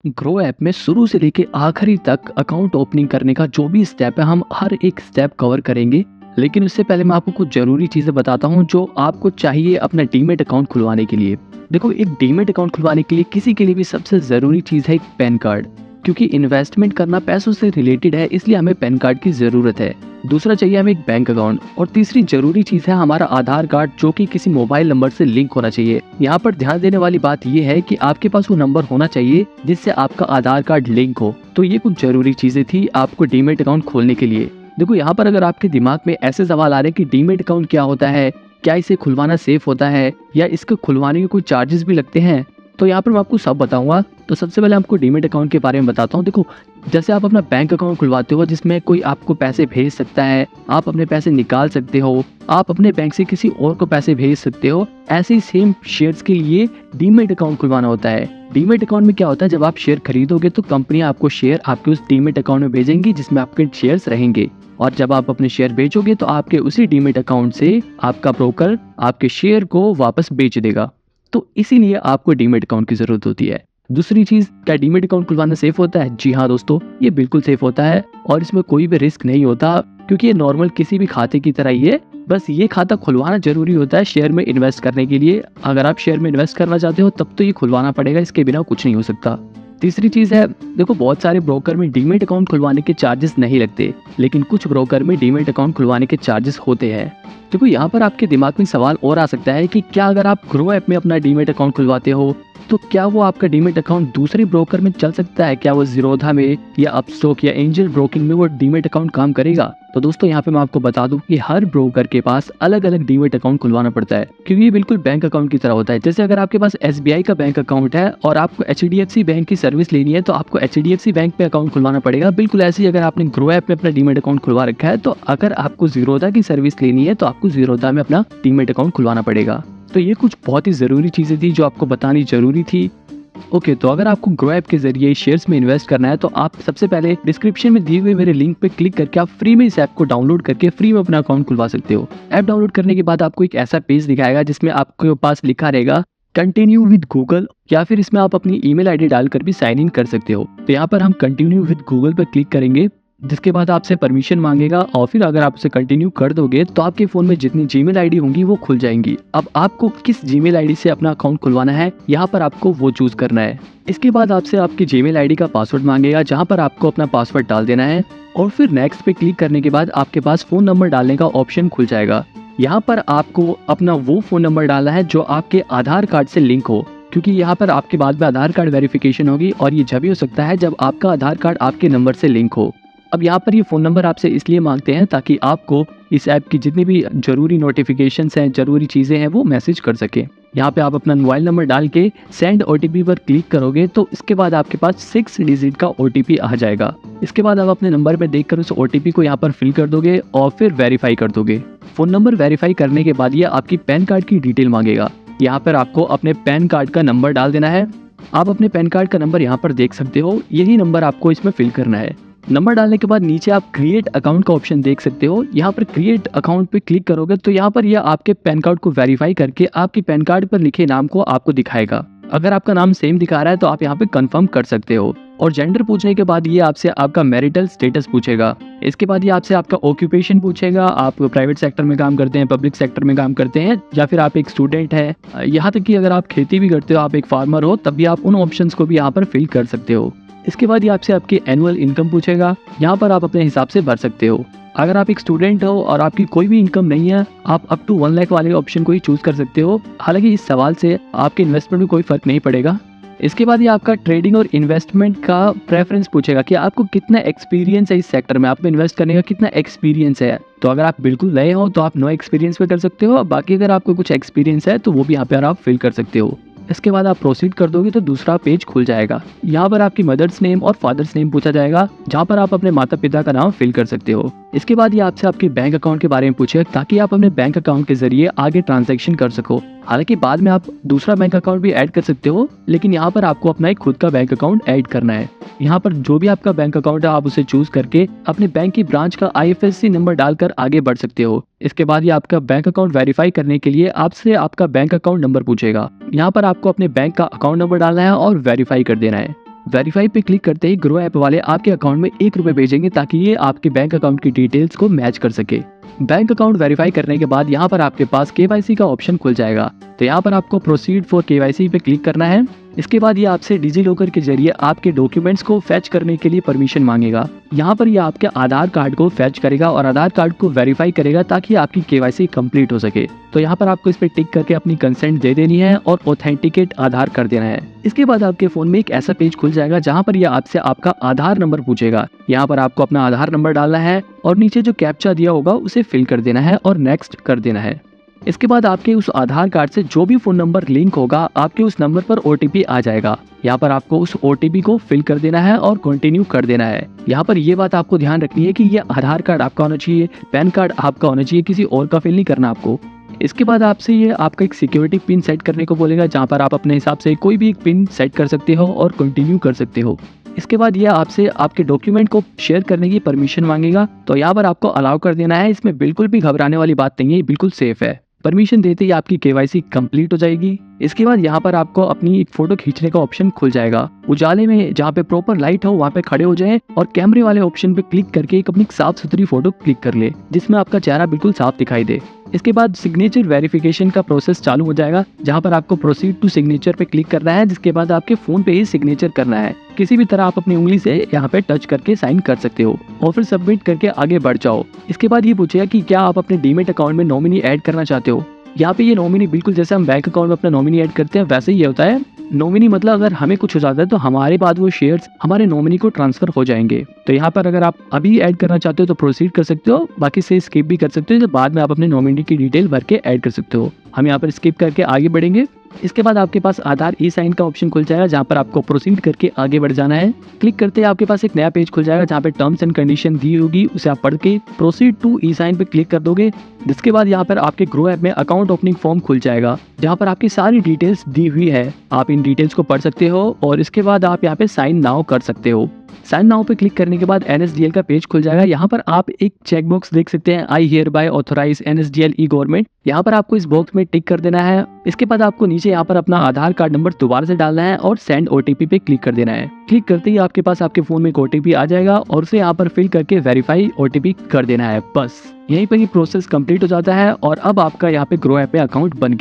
Grow app में शुरू से लेके आखिरी तक अकाउंट ओपनिंग करने का जो भी स्टेप है हम हर एक स्टेप कवर करेंगे। लेकिन उससे पहले मैं आपको कुछ ज़रूरी चीज़ें बताता हूँ जो आपको चाहिए अपना डीमैट अकाउंट खुलवाने के लिए। देखो, एक डीमैट अकाउंट खुलवाने के लिए किसी के लिए भी सबसे ज़रूरी चीज़ है एक पैन कार्ड। क्योंकि इन्वेस्टमेंट करना पैसों से रिलेटेड है, इसलिए हमें पैन कार्ड की ज़रूरत है। दूसरा चाहिए हमें एक बैंक अकाउंट, और तीसरी ज़रूरी चीज़ है हमारा आधार कार्ड, जो कि किसी मोबाइल नंबर से लिंक होना चाहिए। यहाँ पर ध्यान देने वाली बात यह है कि आपके पास वो नंबर होना चाहिए जिससे आपका आधार कार्ड लिंक हो। तो ये कुछ ज़रूरी चीज़ें थी आपको डीमैट अकाउंट खोलने के लिए। देखो, यहाँ पर अगर आपके दिमाग में ऐसे सवाल आ रहे हैं कि डीमैट अकाउंट क्या होता है, क्या इसे खुलवाना सेफ होता है, या इसके खुलवाने के कोई चार्जेस भी लगते हैं, तो यहाँ पर मैं आपको सब बताऊंगा। तो सबसे पहले आपको डीमैट अकाउंट के बारे में बताता हूँ। देखो, जैसे आप अपना बैंक अकाउंट खुलवाते हो जिसमें कोई आपको पैसे भेज सकता है, आप अपने पैसे निकाल सकते हो, आप अपने बैंक से किसी और को पैसे भेज सकते हो, ऐसे ही सेम शेयर्स के लिए डीमैट अकाउंट खुलवाना होता है। डीमैट अकाउंट में क्या होता है, जब आप शेयर खरीदोगे तो कंपनी आपको शेयर आपके उस डीमैट अकाउंट में भेजेंगी जिसमें आपके शेयर्स रहेंगे, और जब आप अपने शेयर बेचोगे तो आपके उसी डीमैट अकाउंट से आपका ब्रोकर आपके शेयर को वापस बेच देगा। तो इसीलिए आपको डीमैट अकाउंट की जरूरत होती है। दूसरी चीज, क्या डीमैट अकाउंट खुलवाना सेफ होता है? जी हाँ दोस्तों, ये बिल्कुल सेफ होता है और इसमें कोई भी रिस्क नहीं होता, क्योंकि ये नॉर्मल किसी भी खाते की तरह ही है। बस ये खाता खुलवाना जरूरी होता है शेयर में इन्वेस्ट करने के लिए। अगर आप शेयर में इन्वेस्ट करना चाहते हो तब तो ये खुलवाना पड़ेगा, इसके बिना कुछ नहीं हो सकता। तीसरी चीज है, देखो, बहुत सारे ब्रोकर में डीमैट अकाउंट खुलवाने के चार्जेस नहीं लगते, लेकिन कुछ ब्रोकर में डीमैट अकाउंट खुलवाने के चार्जेस होते हैं। देखो, यहाँ पर आपके दिमाग में सवाल और आ सकता है कि क्या अगर आप ग्रो ऐप में अपना डीमैट अकाउंट खुलवाते हो तो क्या वो आपका डीमैट अकाउंट दूसरे ब्रोकर में चल सकता है? क्या वो ज़ीरोधा में या अपस्टॉक या एंजल ब्रोकिंग में वो डीमैट अकाउंट काम करेगा? तो दोस्तों, यहाँ पे मैं आपको बता दूं कि हर ब्रोकर के पास अलग अलग डीमैट अकाउंट खुलवाना पड़ता है, क्योंकि ये बिल्कुल बैंक अकाउंट की तरह होता है। जैसे अगर आपके पास SBI का बैंक अकाउंट है और आपको HDFC बैंक की सर्विस लेनी है तो आपको HDFC बैंक पे अकाउंट खुलवाना पड़ेगा। बिल्कुल ऐसे ही अगर आपने ग्रो ऐप में अपना डीमैट अकाउंट खुलवा रखा है तो अगर आपको ज़ीरोधा की सर्विस लेनी है तो आपको ज़ीरोधा में अपना डीमैट अकाउंट खुलवाना पड़ेगा। तो ये कुछ बहुत ही ज़रूरी चीज़ें थी जो आपको बतानी जरूरी थी। ओके, तो अगर आपको ग्रो ऐप के जरिए शेयर्स में इन्वेस्ट करना है तो आप सबसे पहले डिस्क्रिप्शन में दिए हुए मेरे लिंक पे क्लिक करके आप फ्री में इस ऐप को डाउनलोड करके फ्री में अपना अकाउंट खुलवा सकते हो। ऐप डाउनलोड करने के बाद आपको एक ऐसा पेज दिखाएगा जिसमें आपके पास लिखा रहेगा कंटिन्यू विद गूगल, या फिर इसमें आप अपनी ईमेल आईडी डालकर भी साइन इन कर सकते हो। तो यहाँ पर हम कंटिन्यू विद गूगल पर क्लिक करेंगे, जिसके बाद आपसे परमिशन मांगेगा, और फिर अगर आप उसे कंटिन्यू कर दोगे तो आपके फ़ोन में जितनी जीमेल आईडी होंगी वो खुल जाएंगी। अब आपको किस जीमेल आईडी से अपना अकाउंट खुलवाना है, यहाँ पर आपको वो चूज़ करना है। इसके बाद आपसे आपकी जीमेल आईडी का पासवर्ड मांगेगा, जहाँ पर आपको अपना पासवर्ड डाल देना है, और फिर नेक्स्ट पे क्लिक करने के बाद आपके पास फ़ोन नंबर डालने का ऑप्शन खुल जाएगा। यहाँ पर आपको अपना वो फ़ोन नंबर डालना है जो आपके आधार कार्ड से लिंक हो, क्योंकि यहाँ पर आपके बाद में आधार कार्ड वेरिफिकेशन होगी, और ये जब ही हो सकता है जब आपका आधार कार्ड आपके नंबर से लिंक हो। अब यहाँ पर ये फ़ोन नंबर आपसे इसलिए मांगते हैं ताकि आपको इस ऐप की जितनी भी जरूरी नोटिफिकेशंस हैं, जरूरी चीज़ें हैं, वो मैसेज कर सके। यहाँ पे आप अपना मोबाइल नंबर डाल के सेंड OTP पर क्लिक करोगे तो इसके बाद आपके पास 6 डिजिट का OTP आ जाएगा। इसके बाद आप अपने नंबर पे देखकर उस OTP को यहाँ पर फिल कर दोगे और फिर वेरीफाई कर दोगे। फ़ोन नंबर वेरीफाई करने के बाद ये आपकी पैन कार्ड की डिटेल मांगेगा। यहाँ पर आपको अपने पैन कार्ड का नंबर डाल देना है। आप अपने पैन कार्ड का नंबर यहाँ पर देख सकते हो, यही नंबर आपको इसमें फिल करना है। नंबर डालने के बाद नीचे आप क्रिएट अकाउंट का ऑप्शन देख सकते हो। यहाँ पर क्रिएट अकाउंट पे क्लिक करोगे तो यहाँ पर यह आपके पैन कार्ड को वेरीफाई करके आपके पैन कार्ड पर लिखे नाम को आपको दिखाएगा। अगर आपका नाम सेम दिखा रहा है तो आप यहाँ पे कंफर्म कर सकते हो। और जेंडर पूछने के बाद ये आपसे आपका मैरिटल स्टेटस पूछेगा। इसके बाद ये आपसे आपका ऑक्यूपेशन पूछेगा, आप प्राइवेट सेक्टर में काम करते हैं, पब्लिक सेक्टर में काम करते हैं, या फिर आप एक स्टूडेंट है। यहाँ तक कि अगर आप खेती भी करते हो, आप एक फार्मर हो, तब भी आप उन ऑप्शंस को भी यहाँ पर फिल कर सकते हो। इसके बाद ये आपसे आपकी एनुअल इनकम पूछेगा, यहाँ पर आप अपने हिसाब से भर सकते हो। अगर आप एक स्टूडेंट हो और आपकी कोई भी इनकम नहीं है, आप अप टू 1 लाख वाले ऑप्शन को ही चूज कर सकते हो। हालांकि इस सवाल से आपके इन्वेस्टमेंट में कोई फर्क नहीं पड़ेगा। इसके बाद ये आपका ट्रेडिंग और इन्वेस्टमेंट का प्रेफरेंस पूछेगा कि आपको कितना एक्सपीरियंस है इस सेक्टर में, आप में इन्वेस्ट करने का कितना एक्सपीरियंस है। तो अगर आप बिल्कुल नए हो तो आप नो एक्सपीरियंस पे कर सकते हो, बाकी अगर आपको कुछ एक्सपीरियंस है तो वो भी यहाँ पे आप फिल कर सकते हो। इसके बाद आप प्रोसीड कर दोगे तो दूसरा पेज खुल जाएगा। यहाँ पर आपकी मदर्स नेम और फादर्स नेम पूछा जाएगा, जहाँ पर आप अपने माता पिता का नाम फिल कर सकते हो। इसके बाद ये आपसे आपके बैंक अकाउंट के बारे में पूछेगा ताकि आप अपने बैंक अकाउंट के जरिए आगे ट्रांजैक्शन कर सको। हालांकि बाद में आप दूसरा बैंक अकाउंट भी ऐड कर सकते हो, लेकिन यहाँ पर आपको अपना एक खुद का बैंक अकाउंट ऐड करना है। यहाँ पर जो भी आपका बैंक अकाउंट है आप उसे चूज करके अपने बैंक की ब्रांच का IFSC नंबर डालकर आगे बढ़ सकते हो। इसके बाद ये आपका बैंक अकाउंट वेरीफाई करने के लिए आपसे आपका बैंक अकाउंट नंबर पूछेगा। यहाँ पर आपको अपने बैंक का अकाउंट नंबर डालना है और वेरीफाई कर देना है। वेरीफाई पे क्लिक करते ही ग्रो ऐप वाले आपके अकाउंट में ₹1 भेजेंगे ताकि ये आपके बैंक अकाउंट की डिटेल्स को मैच कर सके। बैंक अकाउंट वेरीफाई करने के बाद यहाँ पर आपके पास केवाईसी का ऑप्शन खुल जाएगा। तो यहाँ पर आपको प्रोसीड फॉर केवाईसी पे क्लिक करना है। इसके बाद ये आपसे डिजीलॉकर के जरिए आपके डॉक्यूमेंट्स को फैच करने के लिए परमिशन मांगेगा। यहाँ पर ये आपके आधार कार्ड को फैच करेगा और आधार कार्ड को वेरीफाई करेगा ताकि आपकी केवाईसी कंप्लीट हो सके। तो यहाँ पर आपको इस पे टिक करके अपनी कंसेंट दे देनी है और ऑथेंटिकेट आधार कर देना है। इसके बाद आपके फोन में एक ऐसा पेज खुल जाएगा जहाँ पर यह आपसे आपका आधार नंबर पूछेगा। यहाँ पर आपको अपना आधार नंबर डालना है और नीचे जो कैप्चा दिया होगा उसे फिल कर देना है और नेक्स्ट कर देना है। इसके बाद आपके उस आधार कार्ड से जो भी फोन नंबर लिंक होगा आपके उस नंबर पर ओटीपी आ जाएगा। यहाँ पर आपको उस ओटीपी को फिल कर देना है और कंटिन्यू कर देना है। यहाँ पर ये बात आपको ध्यान रखनी है कि ये आधार कार्ड आपका होना चाहिए, पैन कार्ड आपका होना चाहिए, किसी और का फिल नहीं करना आपको। इसके बाद आपसे ये आपका एक सिक्योरिटी पिन सेट करने को बोलेगा जहाँ पर आप अपने हिसाब से कोई भी एक पिन सेट कर सकते हो और कंटिन्यू कर सकते हो। इसके बाद यह आपसे आपके डॉक्यूमेंट को शेयर करने की परमिशन मांगेगा। तो यहाँ पर आपको अलाउ कर देना है। इसमें बिल्कुल भी घबराने वाली बात नहीं है, बिल्कुल सेफ है। परमिशन देते ही आपकी केवाईसी कंप्लीट हो जाएगी। इसके बाद यहाँ पर आपको अपनी एक फोटो खींचने का ऑप्शन खुल जाएगा। उजाले में जहाँ पे प्रॉपर लाइट हो वहाँ पे खड़े हो जाएं और कैमरे वाले ऑप्शन पे क्लिक करके एक अपनी साफ सुथरी फोटो क्लिक कर ले जिसमें आपका चेहरा बिल्कुल साफ दिखाई दे। इसके बाद सिग्नेचर वेरिफिकेशन का प्रोसेस चालू हो जाएगा जहाँ पर आपको प्रोसीड टू सिग्नेचर पे क्लिक करना है, जिसके बाद आपके फोन पे ही सिग्नेचर करना है। किसी भी तरह आप अपनी उंगली से यहाँ पे टच करके साइन कर सकते हो और फिर सबमिट करके आगे बढ़ जाओ। इसके बाद ये पूछेगा कि क्या आप अपने डीमेट अकाउंट में नॉमिनी ऐड करना चाहते हो। यहाँ पे ये नॉमिनी बिल्कुल जैसे हम बैंक अकाउंट में अपना नॉमिनी ऐड करते हैं वैसे ही ये होता है। नॉमिनी मतलब अगर हमें कुछ हो जाता है तो हमारे बाद वो शेयर्स हमारे नॉमिनी को ट्रांसफर हो जाएंगे। तो यहाँ पर अगर आप अभी ऐड करना चाहते हो तो प्रोसीड कर सकते हो, बाकी से स्किप भी कर सकते हो। जब बाद में आप अपने नॉमिनी की डिटेल भर के ऐड कर सकते हो। हम यहाँ पर स्किप करके आगे बढ़ेंगे। इसके बाद आपके पास आधार ई साइन का ऑप्शन खुल जाएगा जहाँ पर आपको प्रोसीड करके आगे बढ़ जाना है। क्लिक करते ही आपके पास एक नया पेज खुल जाएगा जहाँ पे टर्म्स एंड कंडीशन दी होगी, उसे आप पढ़ के प्रोसीड टू ई साइन पे क्लिक कर दोगे। जिसके बाद यहाँ पर आपके ग्रो ऐप में अकाउंट ओपनिंग फॉर्म खुल जाएगा जहाँ पर आपकी सारी डिटेल्स दी हुई है। आप इन डिटेल्स को पढ़ सकते हो और इसके बाद आप यहाँ पे साइन नाउ कर सकते हो। साइन नाउ पे क्लिक करने के बाद NSDL का पेज खुल जाएगा। यहाँ पर आप एक चेक बॉक्स देख सकते हैं, I hereby authorise NSDL e government. यहाँ पर आपको इस बॉक्स में टिक कर देना है। इसके बाद आपको नीचे यहाँ पर अपना आधार कार्ड नंबर दोबारा से डालना है और सेंड OTP पे क्लिक कर देना है। क्लिक करते ही आपके पास आपके फोन में एक OTP आ जाएगा और उसे यहाँ पर फिल करके वेरीफाई OTP कर देना है। बस यहीं पर ये प्रोसेस कंप्लीट हो जाता है और अब आपका यहाँ पे ग्रो ऐप पे अकाउंट बन